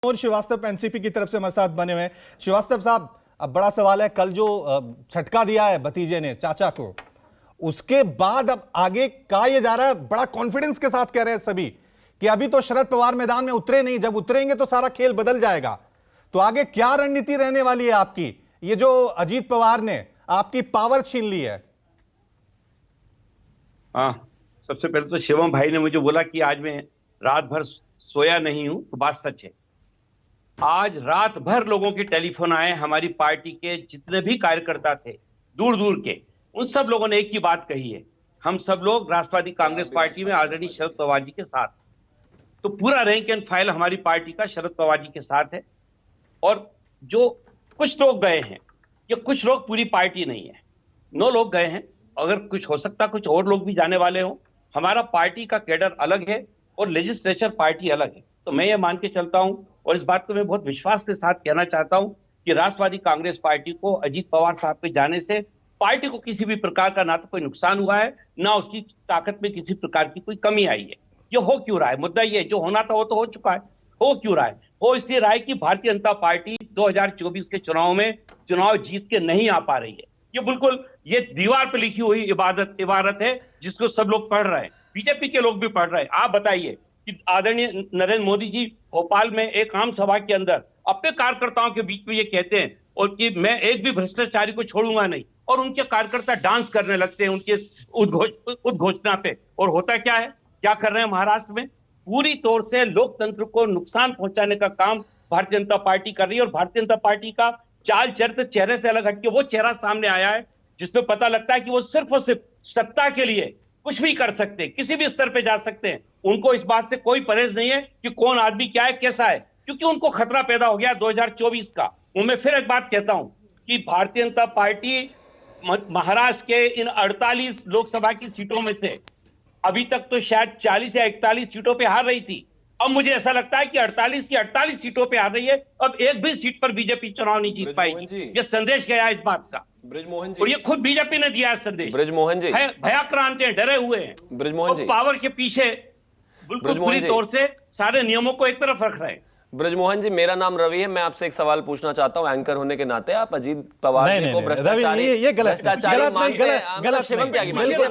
और श्रीवास्तव एनसीपी की तरफ से हमारे साथ बने हुए हैं। श्रीवास्तव साहब, अब बड़ा सवाल है, कल जो झटका दिया है भतीजे ने चाचा को, उसके बाद अब आगे कहा यह जा रहा है, बड़ा कॉन्फिडेंस के साथ कह रहे हैं सभी कि अभी तो शरद पवार मैदान में उतरे नहीं, जब उतरेंगे तो सारा खेल बदल जाएगा। तो आगे क्या रणनीति रहने वाली है आपकी? ये जो अजीत पवार ने आपकी पावर छीन ली है। हाँ, सबसे पहले तो शिवम भाई ने मुझे बोला कि आज मैं रात भर सोया नहीं हूं, तो बात सच है। आज रात भर लोगों के टेलीफोन आए, हमारी पार्टी के जितने भी कार्यकर्ता थे दूर दूर के, उन सब लोगों ने एक ही बात कही है, हम सब लोग राष्ट्रवादी कांग्रेस पार्टी में ऑलरेडी शरद पवार जी के साथ। तो पूरा रैंक एंड फाइल हमारी पार्टी का शरद पवार जी के साथ है। और जो कुछ लोग गए हैं, ये कुछ लोग पूरी पार्टी नहीं है, 9 लोग गए हैं। अगर कुछ हो सकता कुछ और लोग भी जाने वाले हो। हमारा पार्टी का कैडर अलग है और लेजिस्लेचर पार्टी अलग है। तो मैं ये मान के चलता हूं और इस बात को मैं बहुत विश्वास के साथ कहना चाहता हूं कि राष्ट्रवादी कांग्रेस पार्टी को अजीत पवार साहब के जाने से पार्टी को किसी भी प्रकार का ना तो कोई नुकसान हुआ है, ना उसकी ताकत में किसी प्रकार की कोई कमी आई है। ये हो क्यों रहा है? मुद्दा ये जो होना था वो तो हो चुका है। हो क्यों रहा है? हो इसलिए रहा है कि भारतीय जनता पार्टी 2024 के चुनाव में चुनाव जीत के नहीं आ पा रही है। ये बिल्कुल ये दीवार पे लिखी हुई इबारत है जिसको सब लोग पढ़ रहे हैं, बीजेपी के लोग भी पढ़ रहे हैं। आप बताइए कि आदरणीय नरेंद्र मोदी जी भोपाल में एक आम सभा के अंदर अपने कार्यकर्ताओं के बीच में ये कहते हैं और कि मैं एक भी भ्रष्टाचारी को छोड़ूंगा नहीं, और उनके कार्यकर्ता डांस करने लगते हैं उनके उद्घोषणा पे। और होता क्या है, क्या कर रहे हैं महाराष्ट्र में? पूरी तौर से लोकतंत्र को नुकसान पहुंचाने का काम भारतीय जनता पार्टी कर रही है। और भारतीय जनता पार्टी का चाल चरित्र चेहरे से अलग हटके वो चेहरा सामने आया है जिसमें पता लगता है कि वो सिर्फ और सिर्फ सत्ता के लिए कुछ भी कर सकते हैं, किसी भी स्तर पे जा सकते हैं। उनको इस बात से कोई परहेज नहीं है कि कौन आदमी क्या है, कैसा है, क्योंकि उनको खतरा पैदा हो गया 2024 का। वो मैं फिर एक बात कहता हूं कि भारतीय जनता पार्टी महाराष्ट्र के इन 48 लोकसभा की सीटों में से अभी तक तो शायद 40 या 41 सीटों पे हार रही थी। अब मुझे ऐसा लगता है कि 48 की 48 सीटों पे हार रही है। अब एक भी सीट पर बीजेपी चुनाव नहीं जीत पाएगी। ये संदेश गया है इस बात का, ब्रिजमोहन जी, और ये खुद बीजेपी ने दिया है संदेश। ब्रिजमोहन जी भयाक्रांत हैं, डरे हुए हैं, ब्रिजमोहन जी पावर के पीछे बिल्कुल पूरी तौर से सारे नियमों को एक तरफ रख रहे हैं। ब्रिजमोहन जी, मेरा नाम रवि है। मैं आपसे एक सवाल पूछना चाहता हूं एंकर होने के नाते। आप अजीत पवार जी को भ्रष्टाचारी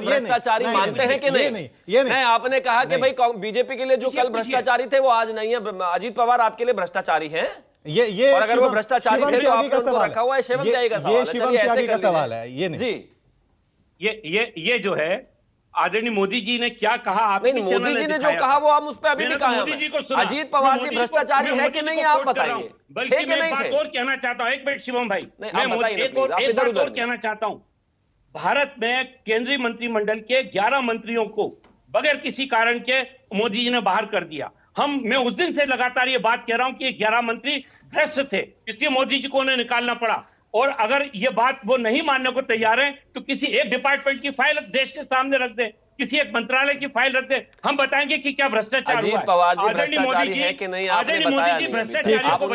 भ्रष्टाचारी मानते हैं कि नहीं? आपने कहा कि भाई बीजेपी के लिए जो कल भ्रष्टाचारी थे वो आज नहीं है। अजीत पवार आपके लिए भ्रष्टाचारी हैं? ये और अगर वो भ्रष्टाचारी थे तो आपने उनको रखा हुआ है। शिवम त्यागी का सवाल है ये नहीं जी। ये जो है आदरणीय मोदी जी ने क्या कहा, आपने मोदी जी ने जो कहा वो हम उस पर अभी भी कहा। अजीत पवार जी भ्रष्टाचारी है कि नहीं, आप बताइए। बल्कि मैं एक बात और कहना चाहता हूं, एक मिनट शिवम भाई, मैं एक बात और कहना चाहता हूं। भारत में केंद्रीय मंत्रिमंडल के 11 मंत्रियों को बगैर किसी कारण के मोदी जी ने बाहर कर दिया। मैं उस दिन से लगातार ये बात कह रहा हूं कि 11 मंत्री भ्रष्ट थे, इसलिए मोदी जी को उन्हें निकालना पड़ा। और अगर ये बात वो नहीं मानने को तैयार है तो किसी एक डिपार्टमेंट की फाइल देश के सामने रख दे, किसी एक मंत्रालय की फाइल रख दे, हम बताएंगे कि क्या भ्रष्टाचार हुआ है। अजीत पवार जी भ्रष्टाचारी है कि नहीं, आपने बताया नहीं।